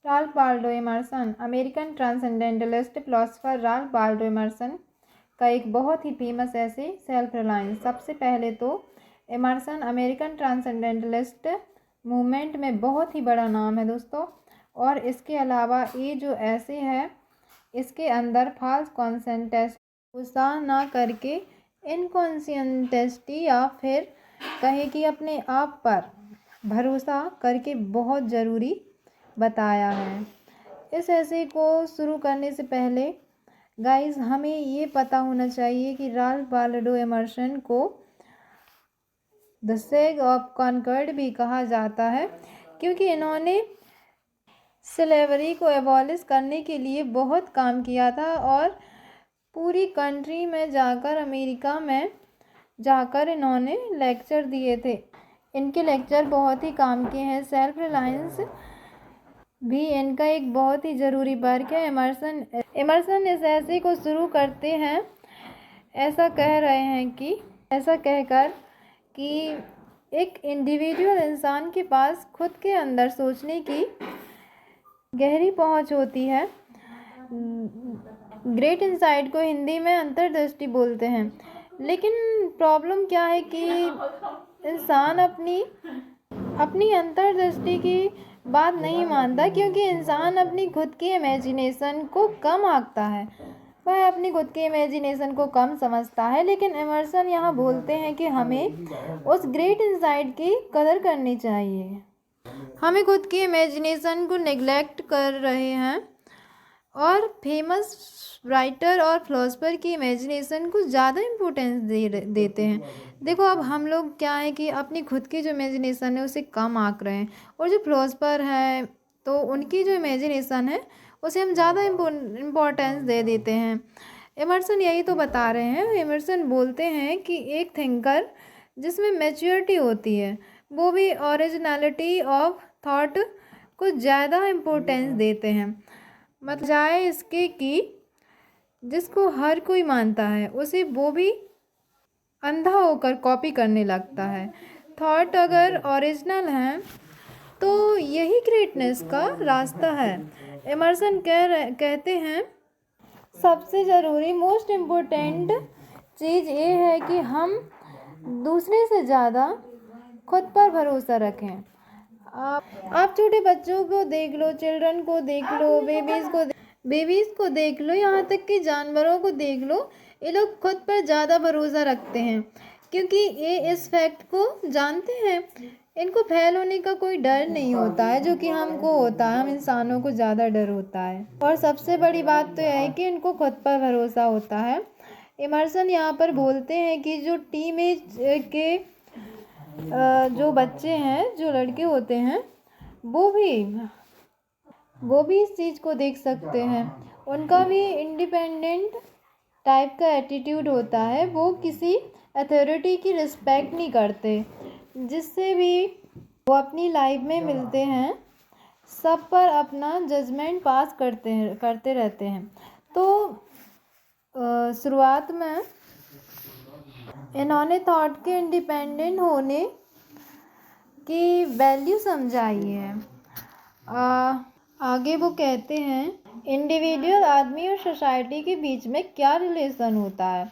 Ralph Waldo Emerson, American transcendentalist philosopher Ralph Waldo Emerson का एक बहुत ही फेमस ऐसे सेल्फ रिलायंस। सबसे पहले तो एमर्सन अमेरिकन ट्रांसेंडेंटलिस्ट मूवमेंट में बहुत ही बड़ा नाम है दोस्तों। और इसके अलावा ये जो ऐसे है, इसके अंदर फॉल्स कॉन्सेंटेस्ट गुस्सा ना करके इनकॉन्शियंटेस्टी या फिर कहे कि अपने आप पर भरोसा करके बहुत ज़रूरी बताया है। इस ऐसे को शुरू करने से पहले गाइस हमें ये पता होना चाहिए कि राल्फ वाल्डो एमर्सन को द सेज ऑफ कॉन्कर्ड भी कहा जाता है, क्योंकि इन्होंने स्लेवरी को एबॉलिश करने के लिए बहुत काम किया था और पूरी कंट्री में जाकर, अमेरिका में जाकर इन्होंने लेक्चर दिए थे। इनके लेक्चर बहुत ही काम के हैं। सेल्फ रिलायंस भी इनका एक बहुत ही ज़रूरी वर्क है। एमर्सन इस ऐसे को शुरू करते हैं ऐसा कहकर कि एक इंडिविजुअल इंसान के पास खुद के अंदर सोचने की गहरी पहुंच होती है। ग्रेट इंसाइट को हिंदी में अंतर्दृष्टि बोलते हैं। लेकिन प्रॉब्लम क्या है कि इंसान अपनी अंतर्दृष्टि की बात नहीं मानता, क्योंकि इंसान अपनी खुद की इमेजिनेशन को कम आंकता है, वह अपनी खुद की इमेजिनेशन को कम समझता है। लेकिन एमर्सन यहाँ बोलते हैं कि हमें उस ग्रेट इंसाइट की कदर करनी चाहिए। हमें खुद की इमेजिनेशन को नेग्लेक्ट कर रहे हैं और फेमस राइटर और फिलोसोफर की इमेजिनेशन को ज़्यादा इम्पोर्टेंस देते हैं। देखो अब हम लोग क्या है कि अपनी खुद की जो इमेजिनेशन है उसे कम आंक रहे हैं, और जो फिलोसोफर है तो उनकी जो इमेजिनेशन है उसे हम ज़्यादा इम्पोर्टेंस दे देते हैं। एमर्सन यही तो बता रहे हैं। एमर्सन बोलते हैं कि एक थिंकर जिसमें मैच्योरिटी होती है वो भी ओरिजिनलिटी ऑफ थॉट को ज़्यादा इम्पोर्टेंस देते हैं। मतलब जाए इसके कि जिसको हर कोई मानता है उसे वो भी अंधा होकर कॉपी करने लगता है। थॉट अगर ओरिजिनल है तो यही ग्रेटनेस का रास्ता है। एमर्सन कहते हैं सबसे ज़रूरी मोस्ट इम्पोर्टेंट चीज़ ये है कि हम दूसरे से ज़्यादा खुद पर भरोसा रखें। आप छोटे बच्चों को देख लो, चिल्ड्रन को देख लो, बेबीज़ को देख लो, यहाँ तक कि जानवरों को देख लो, ये लोग खुद पर ज़्यादा भरोसा रखते हैं क्योंकि ये इस फैक्ट को जानते हैं। इनको फेल होने का कोई डर नहीं होता है जो कि हमको होता है, हम इंसानों को ज़्यादा डर होता है। और सबसे बड़ी बात तो यह है कि इनको खुद पर भरोसा होता है। एमर्सन यहाँ पर बोलते हैं कि जो टीम एज के जो बच्चे हैं, जो लड़के होते हैं, वो भी इस चीज़ को देख सकते हैं। उनका भी इंडिपेंडेंट टाइप का एटीट्यूड होता है। वो किसी अथॉरिटी की रिस्पेक्ट नहीं करते। जिससे भी वो अपनी लाइफ में मिलते हैं सब पर अपना जजमेंट पास करते रहते हैं। तो शुरुआत में इन्होंने थॉट के इंडिपेंडेंट होने की वैल्यू समझाई है। आगे वो कहते हैं इंडिविजुअल आदमी और सोसाइटी के बीच में क्या रिलेशन होता है।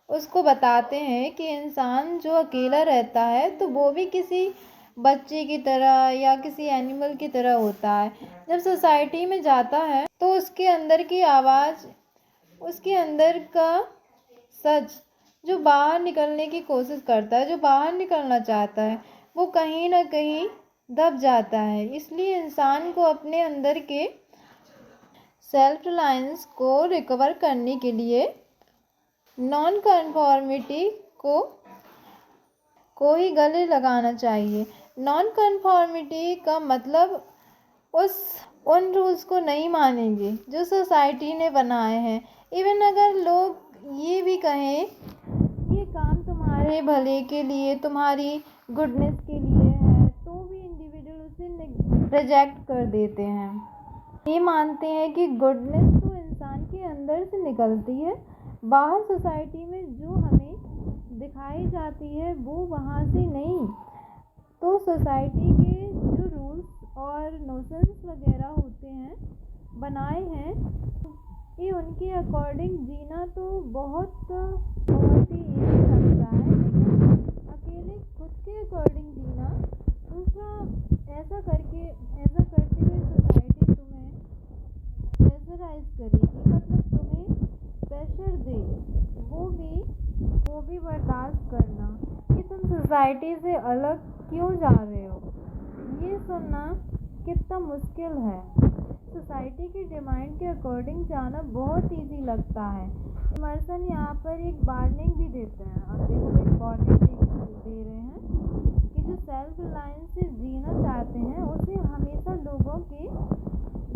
उसको बताते हैं कि इंसान जो अकेला रहता है तो वो भी किसी बच्चे की तरह या किसी एनिमल की तरह होता है। जब सोसाइटी में जाता है तो उसके अंदर की आवाज़, उसके अंदर का सच जो बाहर निकलने की कोशिश करता है, जो बाहर निकलना चाहता है, वो कहीं ना कहीं दब जाता है। इसलिए इंसान को अपने अंदर के सेल्फ रिलायंस को रिकवर करने के लिए नॉन कन्फॉर्मिटी को ही गले लगाना चाहिए। नॉन कन्फॉर्मिटी का मतलब उन रूल्स को नहीं मानेंगे जो सोसाइटी ने बनाए हैं। इवन अगर लोग ये भी कहें ये काम तुम्हारे भले के लिए, तुम्हारी गुडनेस के लिए है, तो भी इंडिविजुअल उसे रिजेक्ट कर देते हैं। ये मानते हैं कि गुडनेस तो इंसान के अंदर से निकलती है, बाहर सोसाइटी में जो हमें दिखाई जाती है वो वहाँ से नहीं। तो सोसाइटी के जो रूल्स और नोशंस वगैरह होते हैं बनाए हैं कि उनके अकॉर्डिंग जीना तो बहुत ही ईजी लगता है, लेकिन अकेले खुद के अकॉर्डिंग जीना दूसरा ऐसा करते हुए सोसाइटी तुम्हें प्रेशराइज करेगी, मतलब तुम्हें प्रेशर दे, वो भी बर्दाश्त करना कि तुम सोसाइटी से अलग क्यों जा रहे हो। ये सुनना कितना मुश्किल है। सोसाइटी की डिमांड के अकॉर्डिंग जाना बहुत इजी लगता है। इमर्सन यहाँ पर एक वार्निंग भी देते हैं। आप देखो, एक वार्निंग दे रहे हैं कि जो सेल्फ रिलायंस से जीना चाहते हैं उसे हमेशा लोगों के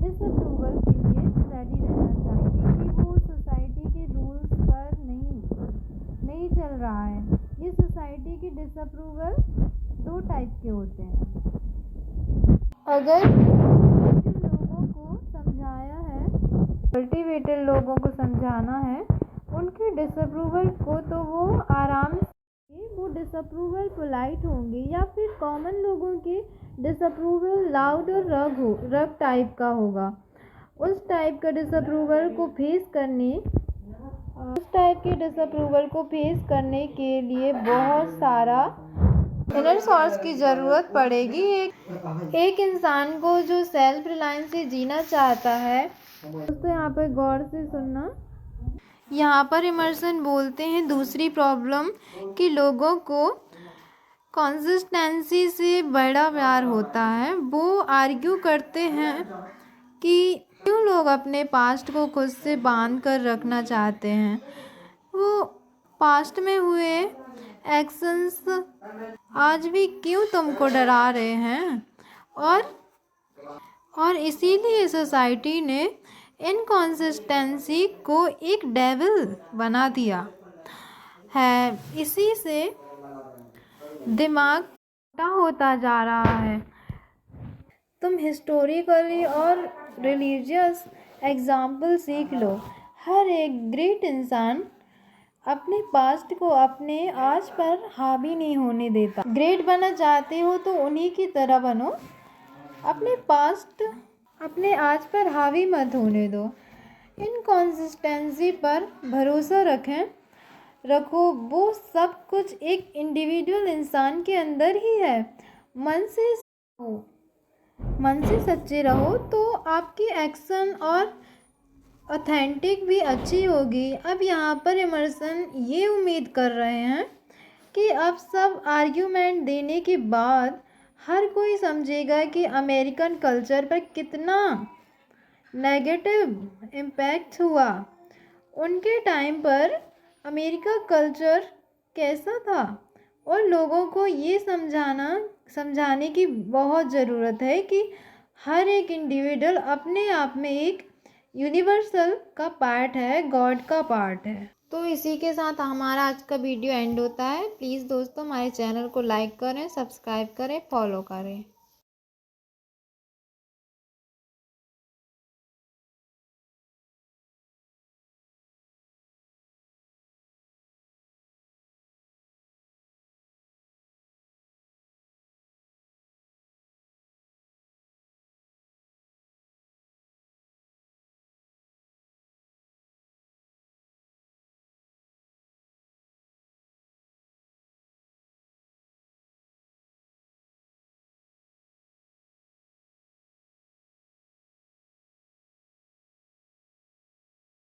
डिसअप्रूवल के लिए रेडी रहना चाहिए कि वो सोसाइटी के रूल्स पर नहीं चल रहा है। ये सोसाइटी की डिसअप्रूवल दो टाइप के होते हैं। अगर कल्टिवेटेड लोगों को समझाना है उनके डिसअप्रूवल को, तो वो आराम से वो डिसअप्रूवल पोलाइट होंगे, या फिर कॉमन लोगों के डिसअप्रूवल लाउड और रग टाइप का होगा। उस टाइप के डिसअप्रूवल को फेस करने के लिए बहुत सारा इनर सोर्स की ज़रूरत पड़ेगी। एक इंसान को जो सेल्फ रिलायंस से जीना चाहता है, दोस्तों यहाँ पर गौर से सुनना। यहाँ पर इमर्सन बोलते हैं दूसरी प्रॉब्लम कि लोगों को कंसिस्टेंसी से बड़ा प्यार होता है। वो आर्ग्यू करते हैं कि क्यों लोग अपने पास्ट को खुद से बांध कर रखना चाहते हैं। वो पास्ट में हुए एक्शंस आज भी क्यों तुमको डरा रहे हैं, और इसीलिए सोसाइटी ने इनकॉन्सिस्टेंसी को एक डेविल बना दिया है। इसी से दिमाग छोटा होता जा रहा है। तुम हिस्टोरिकली और रिलीजियस एग्जाम्पल सीख लो। हर एक ग्रेट इंसान अपने पास्ट को अपने आज पर हावी नहीं होने देता। ग्रेट बनना चाहते हो तो उन्हीं की तरह बनो। अपने पास्ट अपने आज पर हावी मत होने दो। इनकॉन्सिस्टेंसी पर भरोसा रखो। वो सब कुछ एक इंडिविजुअल इंसान के अंदर ही है। मन से सच्चे रहो तो आपकी एक्शन और ऑथेंटिक भी अच्छी होगी। अब यहाँ पर इमर्सन ये उम्मीद कर रहे हैं कि अब सब आर्ग्यूमेंट देने के बाद हर कोई समझेगा कि अमेरिकन कल्चर पर कितना नेगेटिव इम्पैक्ट हुआ। उनके टाइम पर अमेरिका कल्चर कैसा था, और लोगों को ये समझाने की बहुत ज़रूरत है कि हर एक इंडिविजुअल अपने आप में एक यूनिवर्सल का पार्ट है, गॉड का पार्ट है। तो इसी के साथ हमारा आज का वीडियो एंड होता है। प्लीज़ दोस्तों हमारे चैनल को लाइक करें, सब्सक्राइब करें, फॉलो करें।